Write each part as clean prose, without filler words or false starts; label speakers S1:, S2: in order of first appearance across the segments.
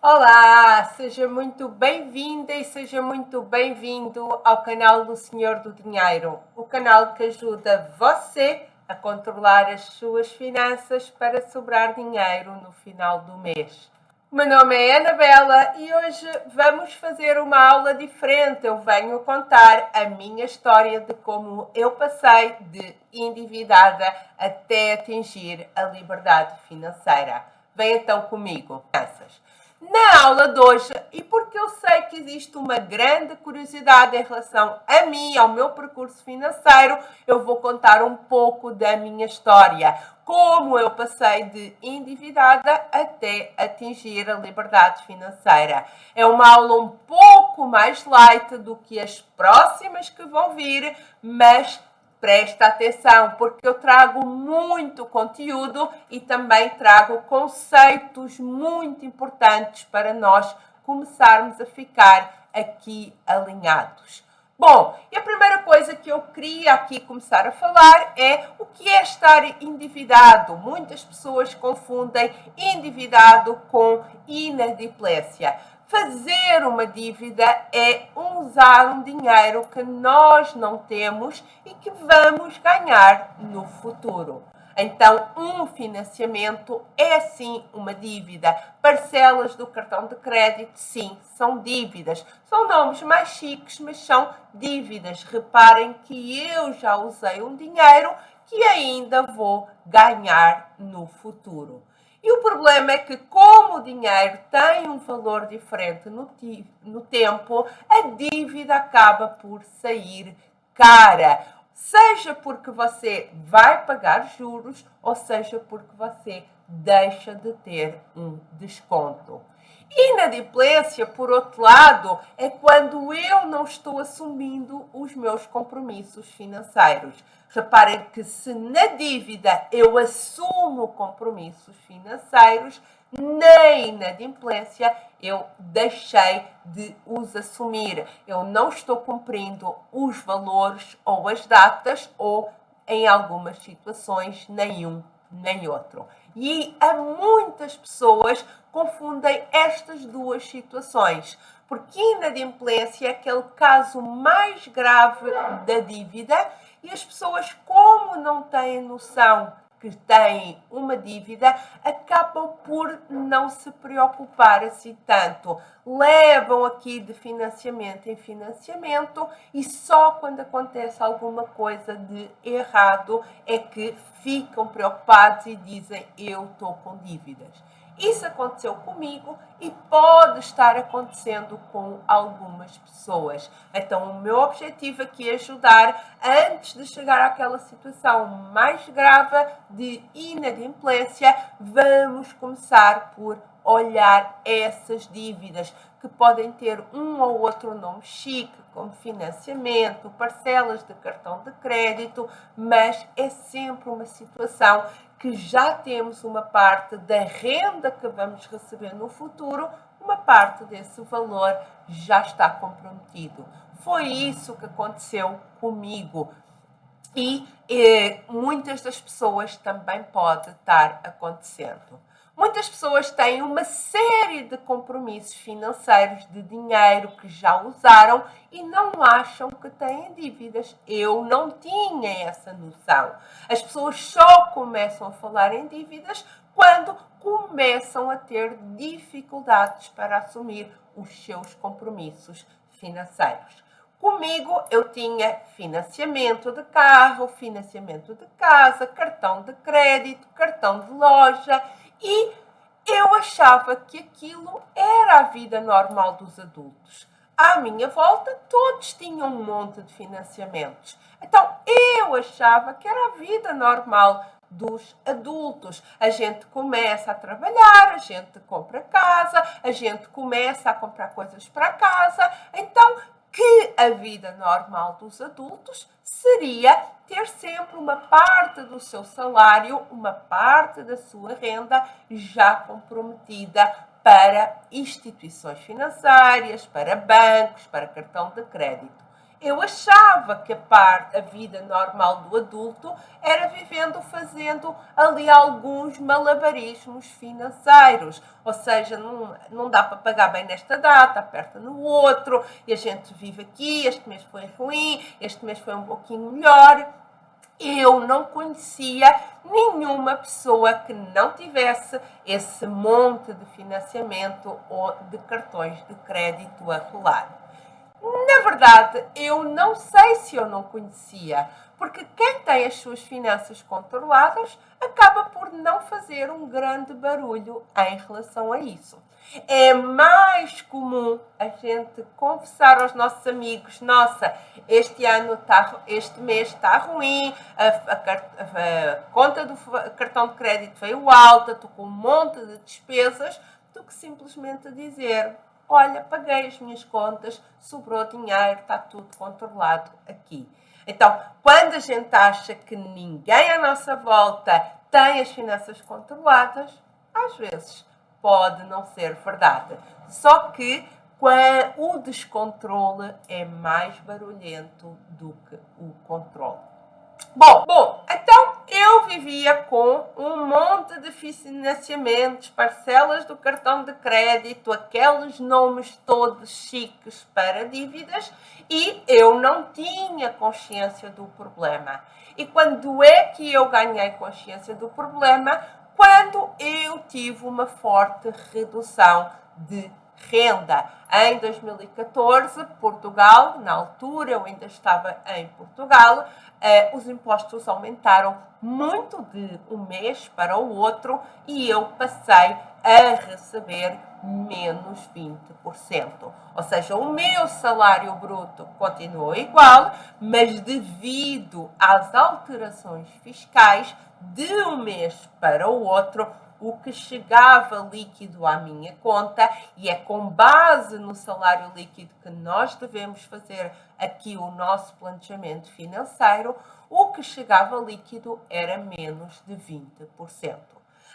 S1: Olá, seja muito bem-vinda e seja muito bem-vindo ao canal do Senhor do Dinheiro, o canal que ajuda você a controlar as suas finanças para sobrar dinheiro no final do mês. O meu nome é Anabela e hoje vamos fazer uma aula diferente. Eu venho contar a minha história de como eu passei de endividada até atingir a liberdade financeira. Vem então comigo. Na aula de hoje, e porque eu sei que existe uma grande curiosidade em relação a mim, ao meu percurso financeiro, eu vou contar um pouco da minha história. Como eu passei de endividada até atingir a liberdade financeira. É uma aula um pouco mais light do que as próximas que vão vir, mas presta atenção, porque eu trago muito conteúdo e também trago conceitos muito importantes para nós começarmos a ficar aqui alinhados. Bom, e a primeira coisa que eu queria aqui começar a falar é o que é estar endividado. Muitas pessoas confundem endividado com inadimplência. Fazer uma dívida é usar um dinheiro que nós não temos e que vamos ganhar no futuro. Então, um financiamento é sim uma dívida. Parcelas do cartão de crédito, sim, são dívidas. São nomes mais chiques, mas são dívidas. Reparem que eu já usei um dinheiro que ainda vou ganhar no futuro. E o problema é que, como o dinheiro tem um valor diferente no tempo, a dívida acaba por sair cara. Seja porque você vai pagar juros, ou seja porque você deixa de ter um desconto. Inadimplência, por outro lado, é quando eu não estou assumindo os meus compromissos financeiros. Reparem que se na dívida eu assumo compromissos financeiros, na inadimplência eu deixei de os assumir. Eu não estou cumprindo os valores ou as datas ou, em algumas situações, nenhum nem outro. E há muitas pessoas confundem estas duas situações, porque inadimplência é aquele caso mais grave da dívida e as pessoas, como não têm noção que têm uma dívida, acabam por não se preocupar assim tanto. Levam aqui de financiamento em financiamento e só quando acontece alguma coisa de errado é que ficam preocupados e dizem: eu estou com dívidas. Isso aconteceu comigo e pode estar acontecendo com algumas pessoas. Então, o meu objetivo aqui é ajudar antes de chegar àquela situação mais grave de inadimplência. Vamos começar por olhar essas dívidas que podem ter um ou outro nome chique, como financiamento, parcelas de cartão de crédito, mas é sempre uma situação que já temos uma parte da renda que vamos receber no futuro, uma parte desse valor já está comprometido. Foi isso que aconteceu comigo. E muitas das pessoas também pode estar acontecendo. Muitas pessoas têm uma série de compromissos financeiros de dinheiro que já usaram e não acham que têm dívidas. Eu não tinha essa noção. As pessoas só começam a falar em dívidas quando começam a ter dificuldades para assumir os seus compromissos financeiros. Comigo eu tinha financiamento de carro, financiamento de casa, cartão de crédito, cartão de loja e eu achava que aquilo era a vida normal dos adultos. À minha volta, todos tinham um monte de financiamentos. Então, eu achava que era a vida normal dos adultos. A gente começa a trabalhar, a gente compra casa, a gente começa a comprar coisas para casa. Então, que a vida normal dos adultos seria ter sempre uma parte do seu salário, uma parte da sua renda já comprometida para instituições financeiras, para bancos, para cartão de crédito. Eu achava que a vida normal do adulto era vivendo, fazendo ali alguns malabarismos financeiros. Ou seja, não dá para pagar bem nesta data, aperta no outro, e a gente vive aqui, este mês foi ruim, este mês foi um pouquinho melhor. Eu não conhecia nenhuma pessoa que não tivesse esse monte de financiamento ou de cartões de crédito a rolar. Na verdade, eu não sei se eu não conhecia, porque quem tem as suas finanças controladas acaba por não fazer um grande barulho em relação a isso. É mais comum a gente confessar aos nossos amigos: nossa, este mês está ruim, a conta do cartão de crédito veio alta, estou com um monte de despesas, do que simplesmente dizer: olha, paguei as minhas contas, sobrou dinheiro, está tudo controlado aqui. Então, quando a gente acha que ninguém à nossa volta tem as finanças controladas, às vezes pode não ser verdade. Só que o descontrole é mais barulhento do que o controle. Bom, então eu vivia com um monte de financiamentos, parcelas do cartão de crédito, aqueles nomes todos chiques para dívidas, e eu não tinha consciência do problema. E quando é que eu ganhei consciência do problema? Quando eu tive uma forte redução de renda. Em 2014, Portugal, na altura eu ainda estava em Portugal, os impostos aumentaram muito de um mês para o outro e eu passei a receber menos 20%. Ou seja, o meu salário bruto continuou igual, mas devido às alterações fiscais de um mês para o outro, o que chegava líquido à minha conta, e é com base no salário líquido que nós devemos fazer aqui o nosso planejamento financeiro, o que chegava líquido era menos de 20%.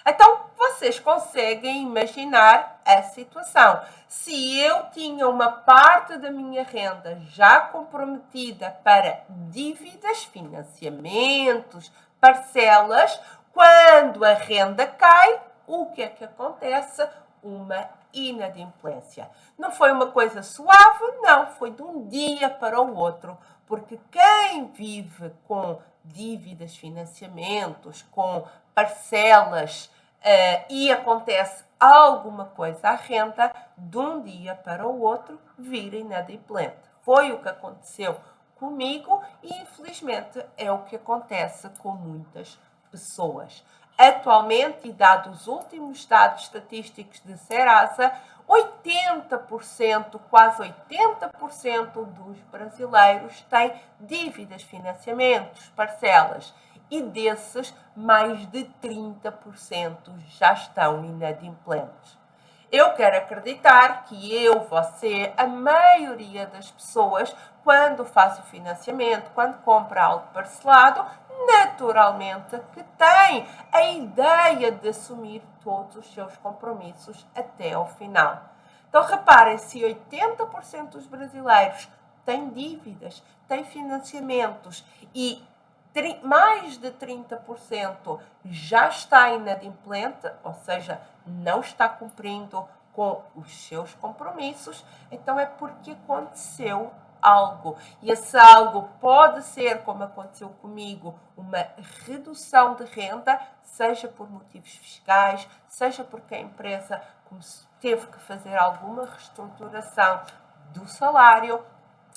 S1: Então, vocês conseguem imaginar a situação. Se eu tinha uma parte da minha renda já comprometida para dívidas, financiamentos, parcelas, quando a renda cai, o que é que acontece? Uma inadimplência. Não foi uma coisa suave, não, foi de um dia para o outro, porque quem vive com dívidas, financiamentos, com parcelas e acontece alguma coisa à renda, de um dia para o outro vira inadimplente. Foi o que aconteceu comigo e infelizmente é o que acontece com muitas pessoas. Atualmente, e dados os últimos dados estatísticos de Serasa, 80%, quase 80% dos brasileiros têm dívidas, financiamentos, parcelas, e desses, mais de 30% já estão inadimplentes. Eu quero acreditar que eu, você, a maioria das pessoas, quando faz o financiamento, quando compra algo parcelado, naturalmente que tem a ideia de assumir todos os seus compromissos até ao final. Então, reparem, se 80% dos brasileiros têm dívidas, têm financiamentos e mais de 30% já está inadimplente, ou seja, não está cumprindo com os seus compromissos, então é porque aconteceu algo. E esse algo pode ser, como aconteceu comigo, uma redução de renda, seja por motivos fiscais, seja porque a empresa teve que fazer alguma reestruturação do salário,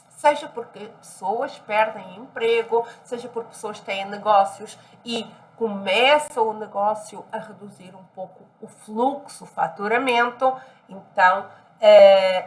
S1: seja porque pessoas perdem emprego, seja porque pessoas têm negócios e começa o negócio a reduzir um pouco o fluxo, o faturamento. Então,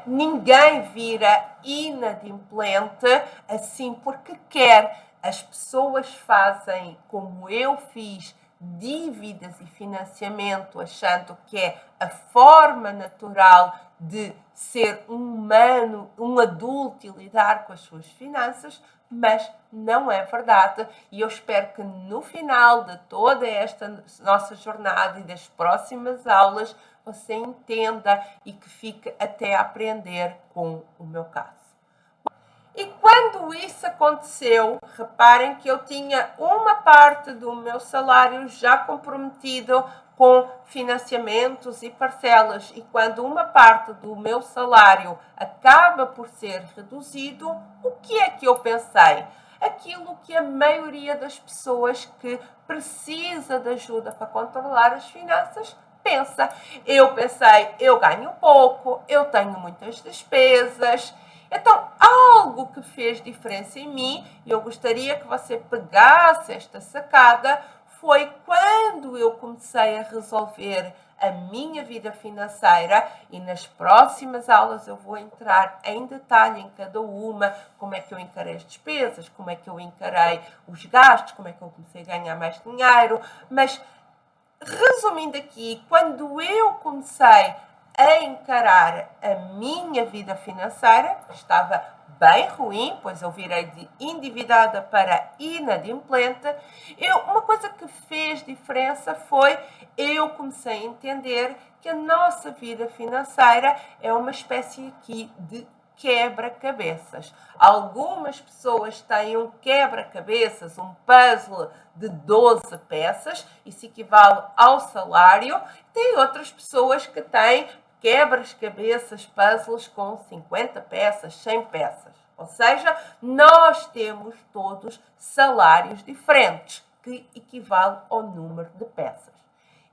S1: ninguém vira inadimplente assim porque quer. As pessoas fazem como eu fiz, dívidas e financiamento, achando que é a forma natural de ser um humano, um adulto e lidar com as suas finanças, mas não é verdade. E eu espero que no final de toda esta nossa jornada e das próximas aulas você entenda e que fique até a aprender com o meu caso. E quando isso aconteceu, reparem que eu tinha uma parte do meu salário já comprometido com financiamentos e parcelas. E quando uma parte do meu salário acaba por ser reduzido, o que é que eu pensei? Aquilo que a maioria das pessoas que precisa de ajuda para controlar as finanças pensa. Eu pensei, eu ganho pouco, eu tenho muitas despesas. Então, algo que fez diferença em mim, e eu gostaria que você pegasse esta sacada, foi quando eu comecei a resolver a minha vida financeira, e nas próximas aulas eu vou entrar em detalhe em cada uma, como é que eu encarei as despesas, como é que eu encarei os gastos, como é que eu comecei a ganhar mais dinheiro, mas resumindo aqui, quando eu comecei a encarar a minha vida financeira, que estava bem ruim, pois eu virei de endividada para inadimplente, uma coisa que fez diferença foi eu comecei a entender que a nossa vida financeira é uma espécie aqui de quebra-cabeças. Algumas pessoas têm um quebra-cabeças, um puzzle de 12 peças, isso equivale ao salário. Tem outras pessoas que têm quebra-cabeças, puzzles com 50 peças, 100 peças. Ou seja, nós temos todos salários diferentes, que equivale ao número de peças.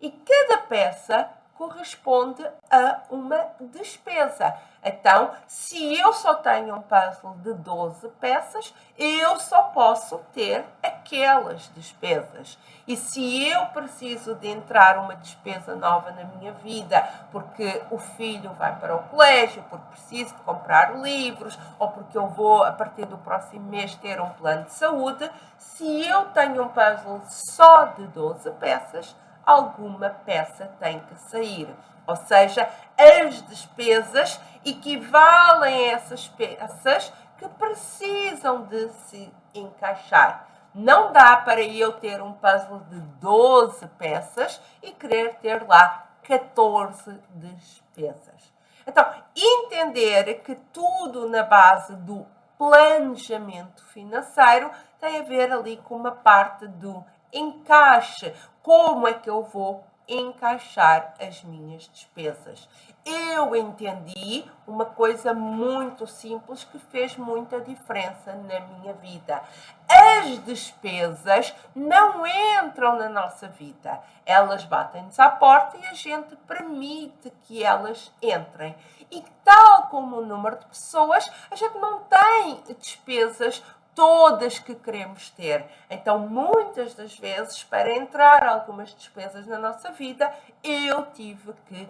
S1: E cada peça corresponde a uma despesa. Então, se eu só tenho um puzzle de 12 peças, eu só posso ter aquelas despesas. E se eu preciso de entrar uma despesa nova na minha vida, porque o filho vai para o colégio, porque preciso de comprar livros, ou porque eu vou, a partir do próximo mês, ter um plano de saúde, se eu tenho um puzzle só de 12 peças, alguma peça tem que sair. Ou seja, as despesas equivalem a essas peças que precisam de se encaixar. Não dá para eu ter um puzzle de 12 peças e querer ter lá 14 despesas. Então, entender que tudo na base do planejamento financeiro tem a ver ali com uma parte do encaixe. Como é que eu vou encaixar as minhas despesas? Eu entendi uma coisa muito simples que fez muita diferença na minha vida. As despesas não entram na nossa vida. Elas batem-nos à porta e a gente permite que elas entrem. E tal como o número de pessoas, a gente não tem despesas todas que queremos ter. Então, muitas das vezes, para entrar algumas despesas na nossa vida, eu tive que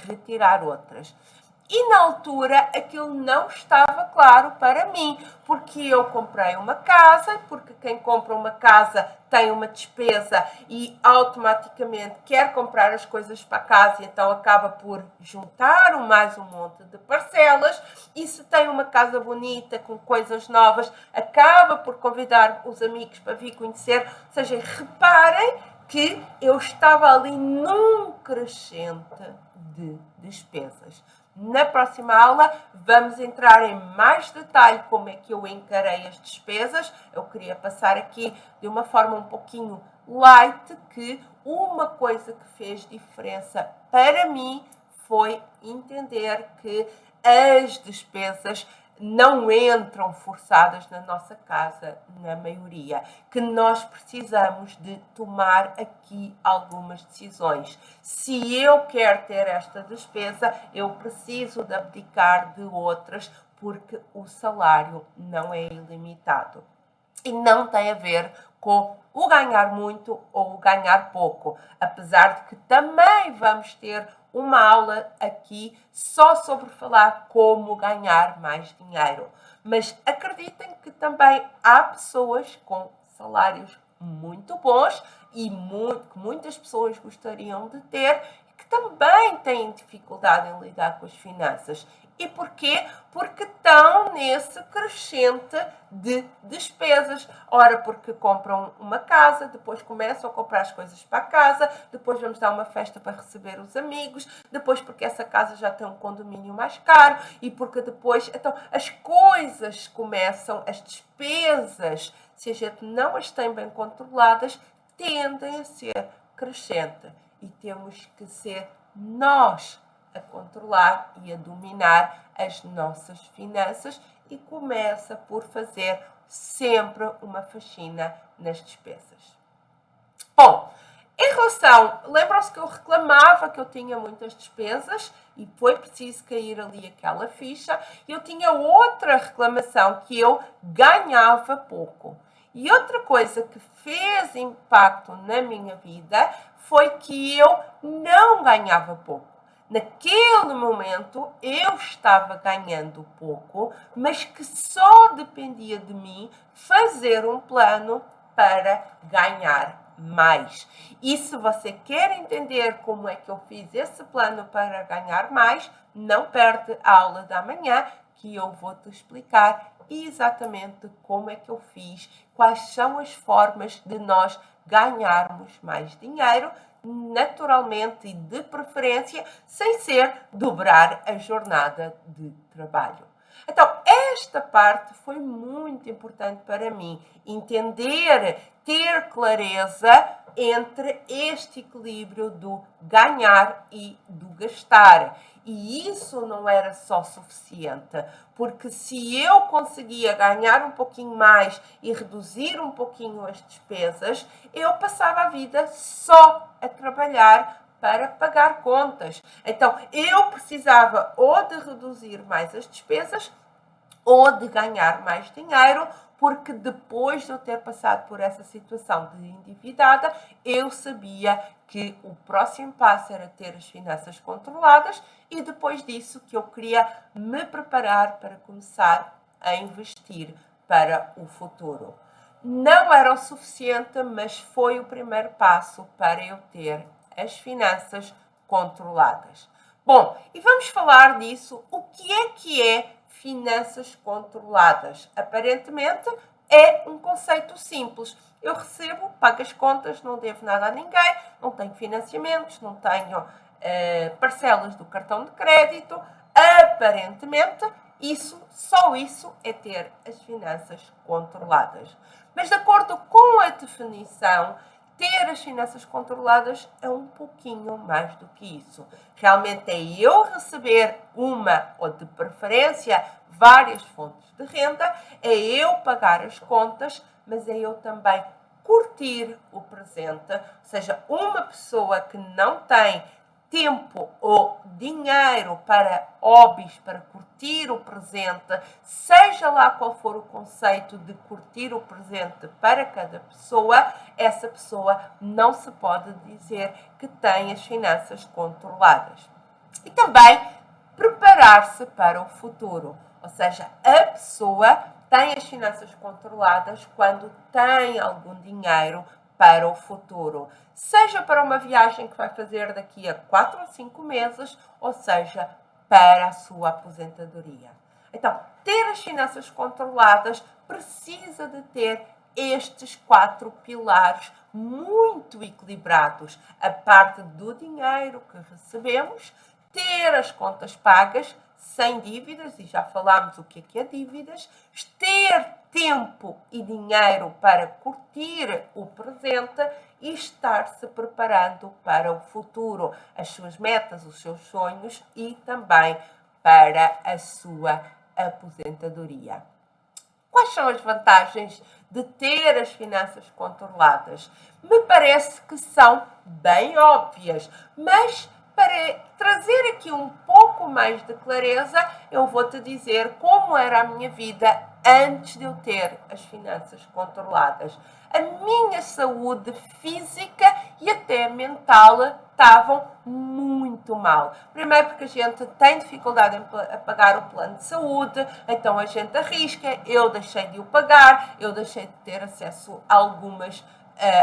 S1: retirar outras. E na altura aquilo não estava claro para mim, porque eu comprei uma casa, porque quem compra uma casa tem uma despesa e automaticamente quer comprar as coisas para a casa, e então acaba por juntar mais um monte de parcelas, e se tem uma casa bonita com coisas novas, acaba por convidar os amigos para vir conhecer. Ou seja, reparem que eu estava ali num crescente de despesas. Na próxima aula vamos entrar em mais detalhe como é que eu encarei as despesas. Eu queria passar aqui de uma forma um pouquinho light que uma coisa que fez diferença para mim foi entender que as despesas não entram forçadas na nossa casa, na maioria, que nós precisamos de tomar aqui algumas decisões. Se eu quero ter esta despesa, eu preciso de abdicar de outras, porque o salário não é ilimitado. E não tem a ver com o ganhar muito ou o ganhar pouco, apesar de que também vamos ter uma aula aqui só sobre falar como ganhar mais dinheiro. Mas acreditem que também há pessoas com salários muito bons e que muitas pessoas gostariam de ter, que também têm dificuldade em lidar com as finanças. E porquê? Porque estão nesse crescente de despesas. Ora, porque compram uma casa, depois começam a comprar as coisas para a casa, depois vamos dar uma festa para receber os amigos, depois porque essa casa já tem um condomínio mais caro e porque depois... Então, as coisas começam, as despesas, se a gente não as tem bem controladas, tendem a ser crescente. E temos que ser nós a controlar e a dominar as nossas finanças e começa por fazer sempre uma faxina nas despesas. Bom, em relação, lembram-se que eu reclamava que eu tinha muitas despesas e foi preciso cair ali aquela ficha. Eu tinha outra reclamação que eu ganhava pouco. E outra coisa que fez impacto na minha vida foi que eu não ganhava pouco. Naquele momento eu estava ganhando pouco, mas que só dependia de mim fazer um plano para ganhar mais. E se você quer entender como é que eu fiz esse plano para ganhar mais, não perde a aula da manhã, que eu vou te explicar exatamente como é que eu fiz, quais são as formas de nós ganharmos mais dinheiro, naturalmente e de preferência, sem ser dobrar a jornada de trabalho. Então, esta parte foi muito importante para mim, entender, ter clareza entre este equilíbrio do ganhar e do gastar. E isso não era só suficiente, porque se eu conseguia ganhar um pouquinho mais e reduzir um pouquinho as despesas, eu passava a vida só a trabalhar para pagar contas. Então, eu precisava ou de reduzir mais as despesas ou de ganhar mais dinheiro, porque depois de eu ter passado por essa situação de endividada, eu sabia que o próximo passo era ter as finanças controladas e depois disso que eu queria me preparar para começar a investir para o futuro. Não era o suficiente, mas foi o primeiro passo para eu ter as finanças controladas. Bom, e vamos falar disso. O que é finanças controladas? Aparentemente é um conceito simples. Eu recebo, pago as contas, não devo nada a ninguém, não tenho financiamentos, não tenho parcelas do cartão de crédito. Aparentemente, só isso é ter as finanças controladas. Mas de acordo com a definição, ter as finanças controladas é um pouquinho mais do que isso. Realmente é eu receber uma, ou de preferência, várias fontes de renda, é eu pagar as contas, mas é eu também curtir o presente. Ou seja, uma pessoa que não tem tempo ou dinheiro para hobbies, para curtir o presente, seja lá qual for o conceito de curtir o presente para cada pessoa, essa pessoa não se pode dizer que tem as finanças controladas. E também preparar-se para o futuro, ou seja, a pessoa tem as finanças controladas quando tem algum dinheiro para o futuro, seja para uma viagem que vai fazer daqui a 4 ou 5 meses, ou seja, para a sua aposentadoria. Então, ter as finanças controladas precisa de ter estes 4 pilares muito equilibrados. A parte do dinheiro que recebemos, ter as contas pagas, sem dívidas, e já falámos o que é dívidas, ter tempo e dinheiro para curtir o presente e estar se preparando para o futuro, as suas metas, os seus sonhos e também para a sua aposentadoria. Quais são as vantagens de ter as finanças controladas? Me parece que são bem óbvias, mas para trazer aqui um pouco mais de clareza, eu vou te dizer como era a minha vida antes de eu ter as finanças controladas. A minha saúde física e até mental estavam muito mal. Primeiro porque a gente tem dificuldade em pagar o plano de saúde, então a gente arrisca, eu deixei de o pagar, eu deixei de ter acesso a algumas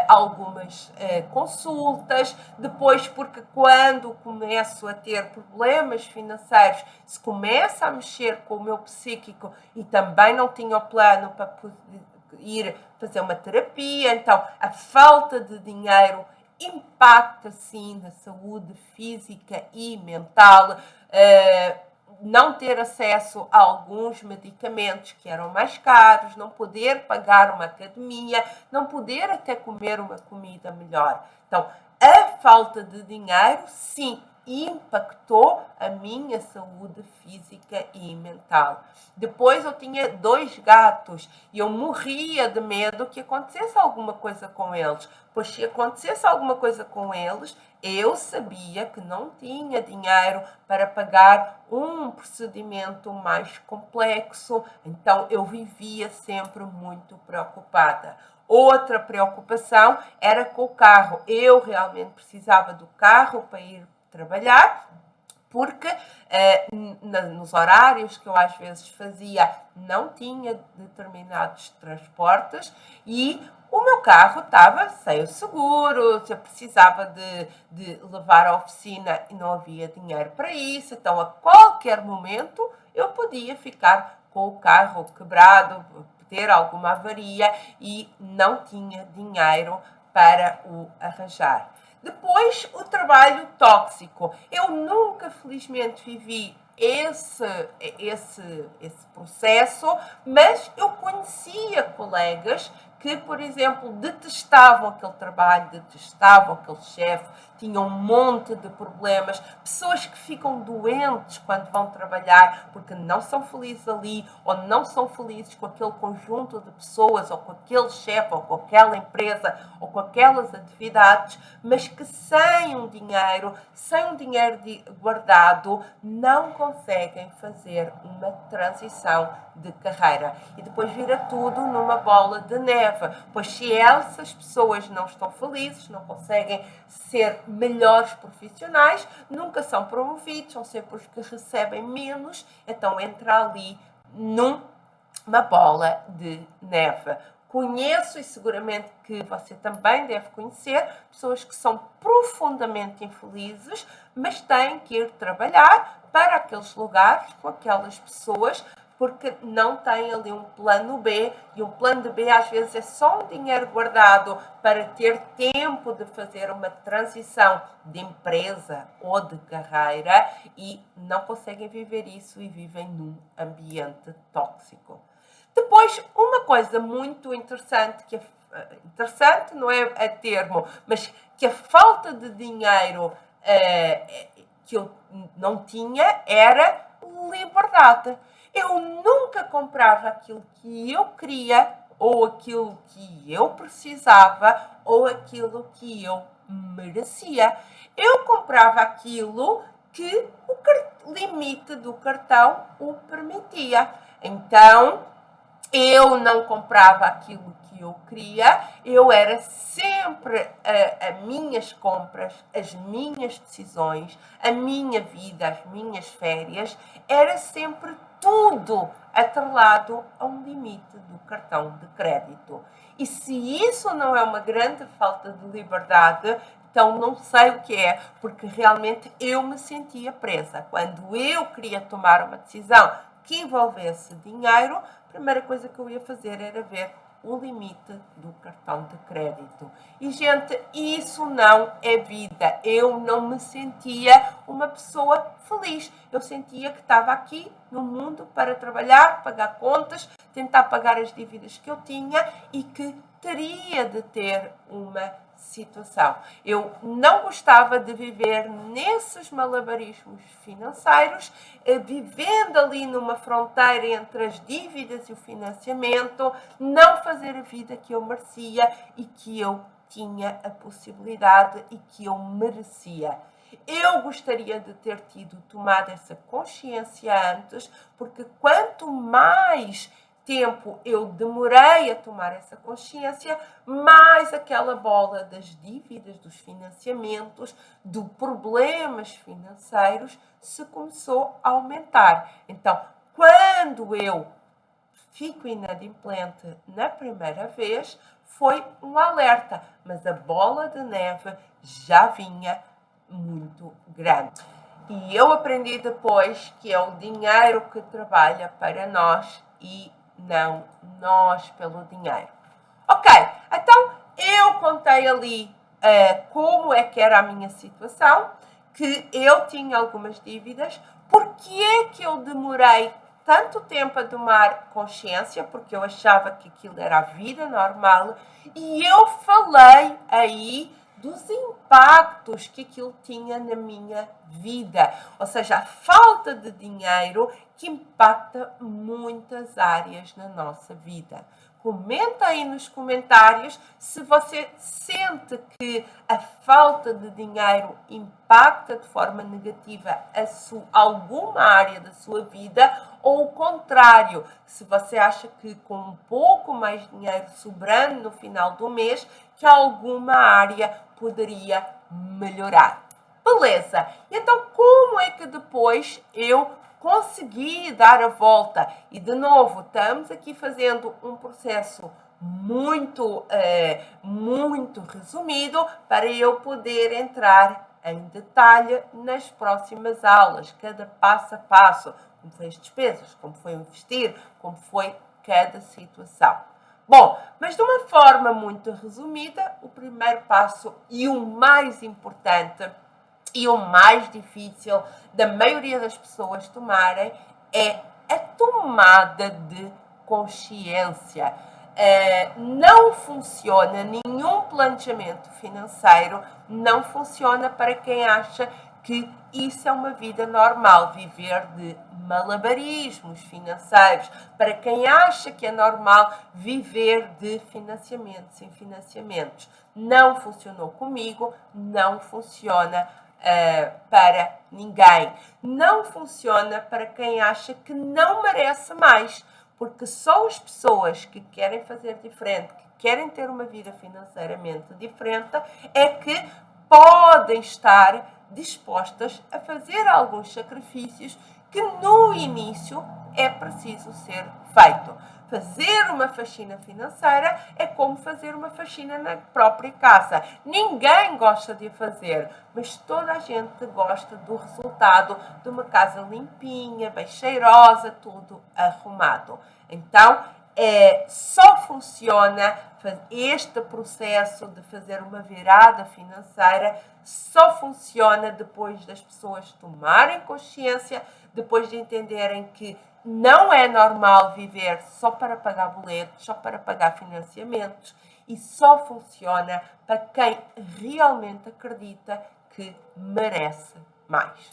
S1: algumas consultas, depois porque quando começo a ter problemas financeiros, se começa a mexer com o meu psíquico e também não tinha o plano para ir fazer uma terapia, então a falta de dinheiro impacta sim na saúde física e mental. Não ter acesso a alguns medicamentos que eram mais caros, não poder pagar uma academia, não poder até comer uma comida melhor. Então, a falta de dinheiro, sim, impactou a minha saúde física e mental. Depois eu tinha 2 gatos e eu morria de medo que acontecesse alguma coisa com eles, pois se acontecesse alguma coisa com eles, eu sabia que não tinha dinheiro para pagar um procedimento mais complexo, então eu vivia sempre muito preocupada. Outra preocupação era com o carro. Eu realmente precisava do carro para ir trabalhar, porque nos horários que eu às vezes fazia não tinha determinados transportes e o meu carro estava sem o seguro, eu precisava de levar à oficina e não havia dinheiro para isso, então a qualquer momento eu podia ficar com o carro quebrado, ter alguma avaria e não tinha dinheiro para o arranjar. Depois, o trabalho tóxico. Eu nunca, felizmente, vivi esse processo, mas eu conhecia colegas que, por exemplo, detestavam aquele trabalho, detestavam aquele chefe, tinham um monte de problemas, pessoas que ficam doentes quando vão trabalhar porque não são felizes ali ou não são felizes com aquele conjunto de pessoas ou com aquele chefe ou com aquela empresa ou com aquelas atividades, mas que sem um dinheiro guardado, não conseguem fazer uma transição de carreira. E depois vira tudo numa bola de neve, pois se essas pessoas não estão felizes, não conseguem ser melhores profissionais, nunca são promovidos, são sempre os que recebem menos, então entra ali numa bola de neve. Conheço e seguramente que você também deve conhecer pessoas que são profundamente infelizes, mas têm que ir trabalhar para aqueles lugares com aquelas pessoas porque não têm ali um plano B e um plano de B às vezes é só um dinheiro guardado para ter tempo de fazer uma transição de empresa ou de carreira e não conseguem viver isso e vivem num ambiente tóxico. Depois, uma coisa muito interessante, interessante não é a termo, mas que a falta de dinheiro que eu não tinha era liberdade. Eu nunca comprava aquilo que eu queria, ou aquilo que eu precisava, ou aquilo que eu merecia. Eu comprava aquilo que o limite do cartão o permitia. Então, eu não comprava aquilo que eu queria, eu era sempre as minhas compras, as minhas decisões, a minha vida, as minhas férias, era sempre tudo atrelado a um limite do cartão de crédito. E se isso não é uma grande falta de liberdade, então não sei o que é, porque realmente eu me sentia presa. Quando eu queria tomar uma decisão que envolvesse dinheiro, a primeira coisa que eu ia fazer era ver o limite do cartão de crédito. E, gente, isso não é vida. Eu não me sentia uma pessoa feliz. Eu sentia que estava aqui no mundo para trabalhar, pagar contas, tentar pagar as dívidas que eu tinha e que teria de ter uma situação. Eu não gostava de viver nesses malabarismos financeiros, vivendo ali numa fronteira entre as dívidas e o financiamento, não fazer a vida que eu merecia e que eu tinha a possibilidade e que eu merecia. Eu gostaria de ter tomado essa consciência antes, porque quanto mais tempo eu demorei a tomar essa consciência, mais aquela bola das dívidas, dos financiamentos, de problemas financeiros se começou a aumentar. Então, quando eu fico inadimplente na primeira vez, foi um alerta, mas a bola de neve já vinha muito grande. E eu aprendi depois que é o dinheiro que trabalha para nós e não nós pelo dinheiro. Ok, então eu contei ali como é que era a minha situação, que eu tinha algumas dívidas. Porque é que eu demorei tanto tempo a tomar consciência? Porque eu achava que aquilo era a vida normal e eu falei aí dos impactos que aquilo tinha na minha vida. Ou seja, a falta de dinheiro que impacta muitas áreas na nossa vida. Comenta aí nos comentários se você sente que a falta de dinheiro impacta de forma negativa alguma área da sua vida ou o contrário, se você acha que com um pouco mais de dinheiro sobrando no final do mês, que alguma área poderia melhorar. Beleza, então como é que depois eu consegui dar a volta? E de novo, estamos aqui fazendo um processo muito resumido para eu poder entrar em detalhe nas próximas aulas, cada passo a passo, como foi as despesas, como foi investir, como foi cada situação. Bom, mas de uma forma muito resumida, o primeiro passo e o mais importante e o mais difícil da maioria das pessoas tomarem é a tomada de consciência. Não funciona nenhum planejamento financeiro, não funciona para quem acha que isso é uma vida normal, viver de malabarismos financeiros, para quem acha que é normal viver de financiamentos em financiamentos. Não funcionou comigo, não funciona para ninguém. Não funciona para quem acha que não merece mais, porque só as pessoas que querem fazer diferente, que querem ter uma vida financeiramente diferente, é que podem estar dispostas a fazer alguns sacrifícios que no início é preciso ser feito. Fazer uma faxina financeira é como fazer uma faxina na própria casa. Ninguém gosta de fazer, mas toda a gente gosta do resultado de uma casa limpinha, bem cheirosa, tudo arrumado. Então, só funciona este processo de fazer uma virada financeira, só funciona depois das pessoas tomarem consciência, depois de entenderem que não é normal viver só para pagar boletos, só para pagar financiamentos, e só funciona para quem realmente acredita que merece mais.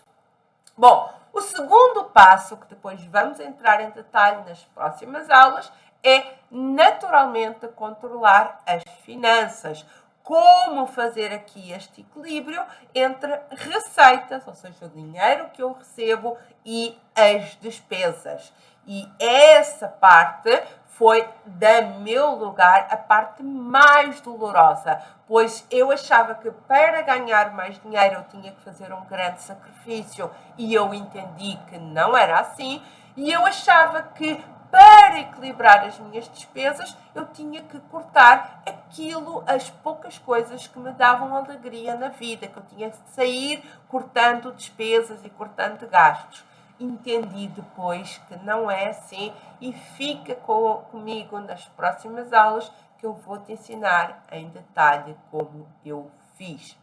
S1: Bom, o segundo passo, que depois vamos entrar em detalhe nas próximas aulas, é naturalmente controlar as finanças. Como fazer aqui este equilíbrio entre receitas, ou seja, o dinheiro que eu recebo, e as despesas. E essa parte foi, da meu lugar, a parte mais dolorosa, pois eu achava que para ganhar mais dinheiro eu tinha que fazer um grande sacrifício e eu entendi que não era assim, e eu achava que para equilibrar as minhas despesas, eu tinha que cortar as poucas coisas que me davam alegria na vida, que eu tinha que sair cortando despesas e cortando gastos. Entendi depois que não é assim e fica comigo nas próximas aulas que eu vou te ensinar em detalhe como eu fiz.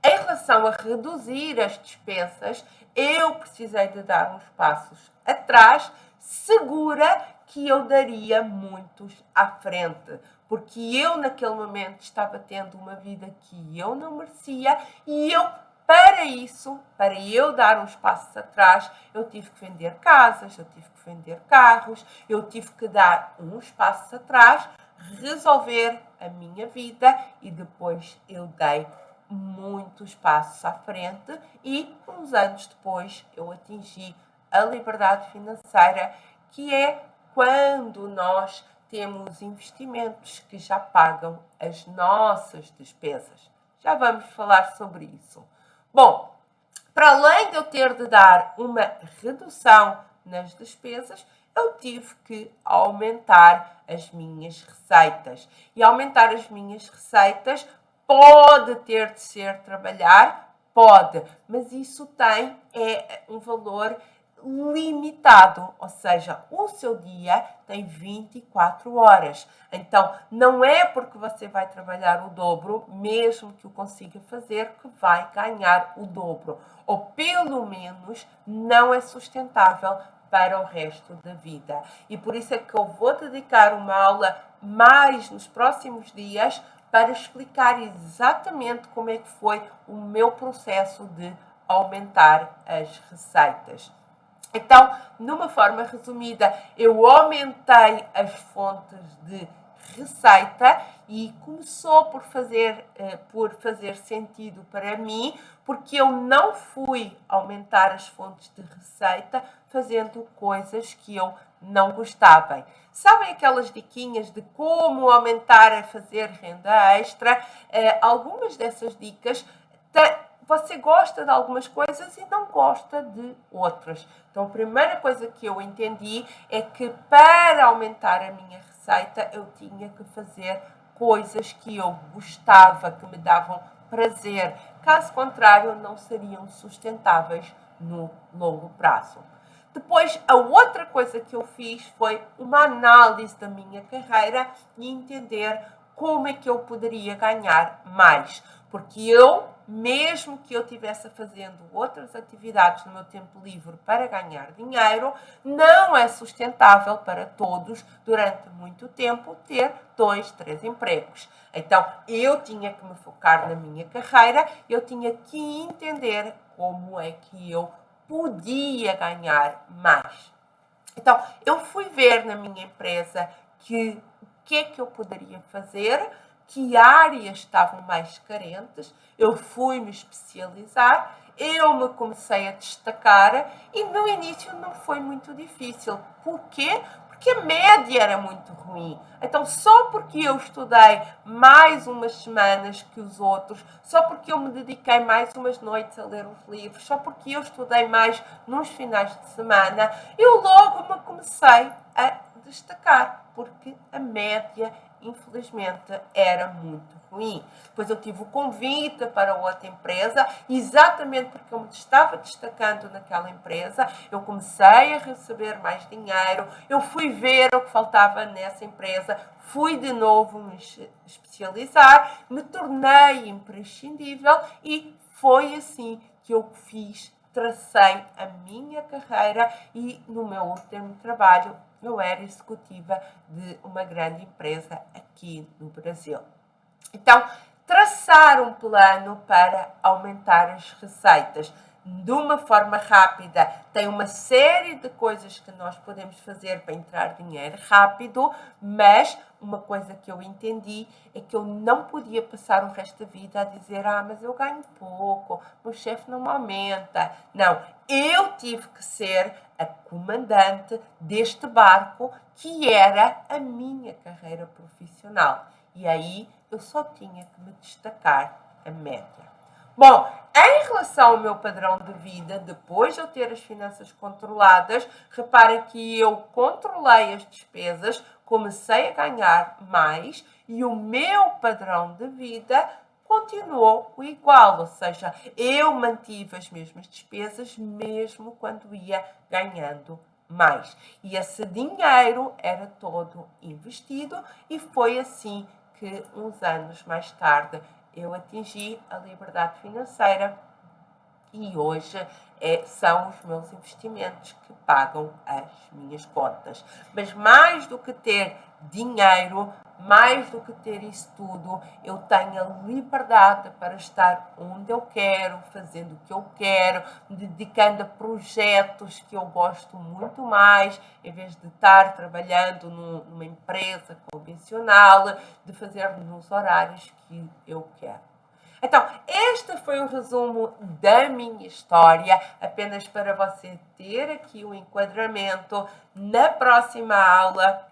S1: Em relação a reduzir as despesas, eu precisei de dar uns passos atrás, segura que eu daria muitos à frente, porque eu naquele momento estava tendo uma vida que eu não merecia e para isso, para eu dar uns passos atrás, eu tive que vender casas, eu tive que vender carros, eu tive que dar uns passos atrás, resolver a minha vida e depois eu dei muitos passos à frente e uns anos depois eu atingi a liberdade financeira, que é quando nós temos investimentos que já pagam as nossas despesas. Já vamos falar sobre isso. Bom, para além de eu ter de dar uma redução nas despesas, eu tive que aumentar as minhas receitas. E aumentar as minhas receitas pode ter de ser trabalhar, pode, mas isso tem um valor limitado, ou seja, o seu dia tem 24 horas. Então, não é porque você vai trabalhar o dobro, mesmo que o consiga fazer, que vai ganhar o dobro. Ou pelo menos não é sustentável para o resto da vida. E por isso é que eu vou dedicar uma aula mais nos próximos dias para explicar exatamente como é que foi o meu processo de aumentar as receitas. Então, numa forma resumida, eu aumentei as fontes de receita e começou por fazer sentido para mim, porque eu não fui aumentar as fontes de receita fazendo coisas que eu não gostava. Sabem aquelas diquinhas de como aumentar a fazer renda extra? Algumas dessas dicas você gosta de algumas coisas e não gosta de outras. Então, a primeira coisa que eu entendi é que para aumentar a minha receita, eu tinha que fazer coisas que eu gostava, que me davam prazer. Caso contrário, não seriam sustentáveis no longo prazo. Depois, a outra coisa que eu fiz foi uma análise da minha carreira e entender como é que eu poderia ganhar mais. Porque eu, mesmo que eu estivesse fazendo outras atividades no meu tempo livre para ganhar dinheiro, não é sustentável para todos, durante muito tempo, ter 2, 3 empregos. Então, eu tinha que me focar na minha carreira, eu tinha que entender como é que eu podia ganhar mais. Então, eu fui ver na minha empresa o que é que eu poderia fazer, que áreas estavam mais carentes, eu fui me especializar, eu me comecei a destacar e no início não foi muito difícil. Por quê? Porque a média era muito ruim. Então, só porque eu estudei mais umas semanas que os outros, só porque eu me dediquei mais umas noites a ler os livros, só porque eu estudei mais nos finais de semana, eu logo me comecei a destacar, porque a média, infelizmente, era muito ruim. Depois eu tive o convite para outra empresa, exatamente porque eu me estava destacando naquela empresa, eu comecei a receber mais dinheiro, eu fui ver o que faltava nessa empresa, fui de novo me especializar, me tornei imprescindível e foi assim que eu fiz, tracei a minha carreira e no meu último trabalho eu era executiva de uma grande empresa aqui no Brasil. Então, traçar um plano para aumentar as receitas de uma forma rápida. Tem uma série de coisas que nós podemos fazer para entrar dinheiro rápido, mas uma coisa que eu entendi é que eu não podia passar o resto da vida a dizer: mas eu ganho pouco, o chefe não me aumenta. Não, eu tive que ser a comandante deste barco que era a minha carreira profissional. E aí eu só tinha que me destacar a média. Bom, em relação ao meu padrão de vida, depois de eu ter as finanças controladas, reparem que eu controlei as despesas, comecei a ganhar mais e o meu padrão de vida continuou igual, ou seja, eu mantive as mesmas despesas mesmo quando ia ganhando mais. E esse dinheiro era todo investido e foi assim que uns anos mais tarde eu atingi a liberdade financeira e hoje são os meus investimentos que pagam as minhas contas. Mas mais do que ter dinheiro, mais do que ter isso tudo, eu tenho a liberdade para estar onde eu quero, fazendo o que eu quero, me dedicando a projetos que eu gosto muito mais, em vez de estar trabalhando numa empresa convencional, de fazer nos horários que eu quero. Então, este foi o resumo da minha história, apenas para você ter aqui o enquadramento. Na próxima aula,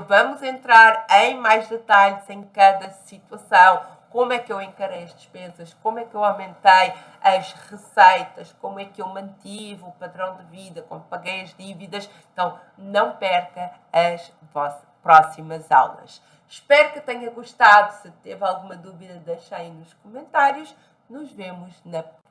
S1: vamos entrar em mais detalhes em cada situação, como é que eu encarei as despesas, como é que eu aumentei as receitas, como é que eu mantive o padrão de vida, como paguei as dívidas. Então, não perca as vossas próximas aulas. Espero que tenha gostado. Se teve alguma dúvida, deixe aí nos comentários. Nos vemos na próxima.